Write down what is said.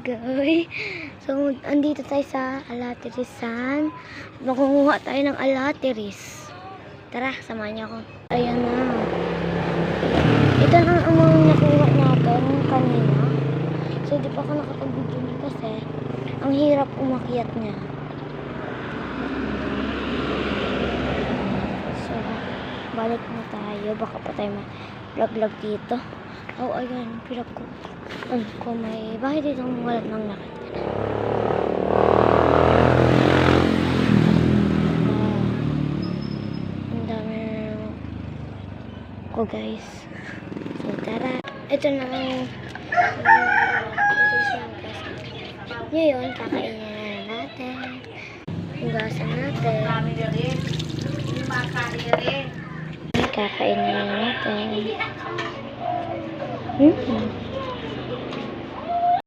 guys. So, andito tayo sa Alaterisan. Makunguha tayo ng alateris. Tara, samahan niyo ako. Ayan na. Ito na ang mga nakuha natin kanina. So, di pa ako nakapag-video niya kasi ang hirap umakyat niya. So, balik na tayo. Baka pa tayo may vlog dito. Oh, ayan. Pilap ko. Kung may bahay dito walat ng lakad. Ang dami ko guys. So, tara. Ito na ang ngayon, kakainin na natin. Hugasan natin. Kakainin na natin.